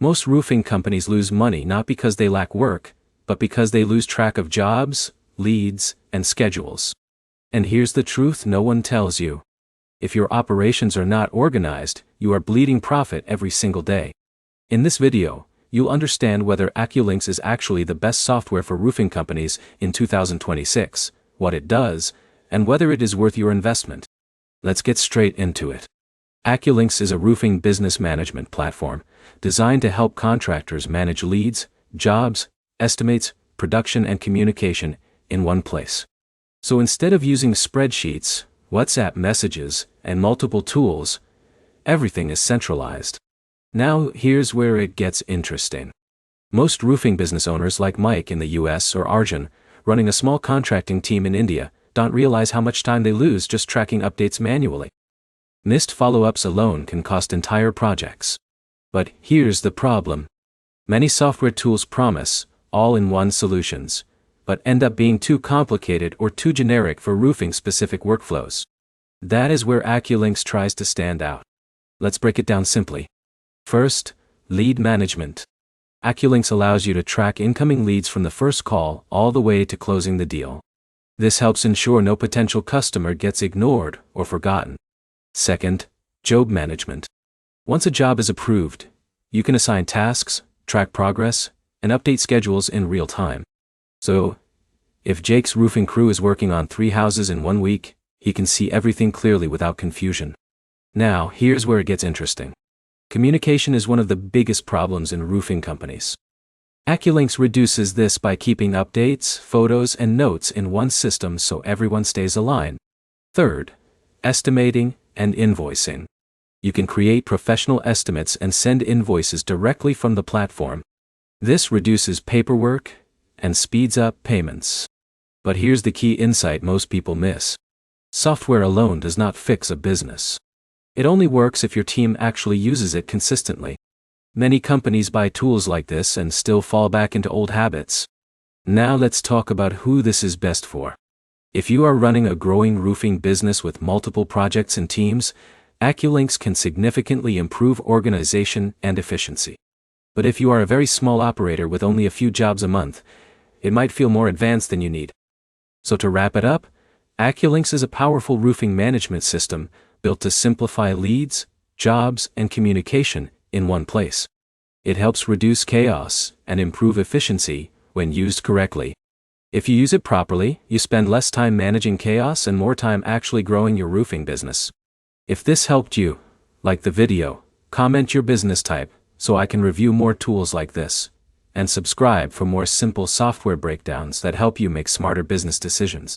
Most roofing companies lose money not because they lack work, but because they lose track of jobs, leads, and schedules. And here's the truth no one tells you. If your operations are not organized, you are bleeding profit every single day. In this video, you'll understand whether AccuLynx is actually the best software for roofing companies in 2026, what it does, and whether it is worth your investment. Let's get straight into it. AccuLynx is a roofing business management platform designed to help contractors manage leads, jobs, estimates, production, and communication in one place. So instead of using spreadsheets, WhatsApp messages, and multiple tools, everything is centralized. Now, here's where it gets interesting. Most roofing business owners like Mike in the US or Arjun, running a small contracting team in India, don't realize how much time they lose just tracking updates manually. Missed follow-ups alone can cost entire projects. But here's the problem. Many software tools promise all-in-one solutions, but end up being too complicated or too generic for roofing-specific workflows. That is where AccuLynx tries to stand out. Let's break it down simply. First, lead management. AccuLynx allows you to track incoming leads from the first call all the way to closing the deal. This helps ensure no potential customer gets ignored or forgotten. Second, job management. Once a job is approved, you can assign tasks, track progress, and update schedules in real time. So, if Jake's roofing crew is working on 3 houses in 1 week, he can see everything clearly without confusion. Now, here's where it gets interesting. Communication is one of the biggest problems in roofing companies. AccuLynx reduces this by keeping updates, photos, and notes in one system so everyone stays aligned. Third, estimating and invoicing. You can create professional estimates and send invoices directly from the platform. This reduces paperwork and speeds up payments. But here's the key insight most people miss. Software alone does not fix a business. It only works if your team actually uses it consistently. Many companies buy tools like this and still fall back into old habits. Now let's talk about who this is best for. If you are running a growing roofing business with multiple projects and teams, AccuLynx can significantly improve organization and efficiency. But if you are a very small operator with only a few jobs a month, it might feel more advanced than you need. So to wrap it up, AccuLynx is a powerful roofing management system built to simplify leads, jobs, and communication in one place. It helps reduce chaos and improve efficiency when used correctly. If you use it properly, you spend less time managing chaos and more time actually growing your roofing business. If this helped you, like the video, comment your business type so I can review more tools like this, and subscribe for more simple software breakdowns that help you make smarter business decisions.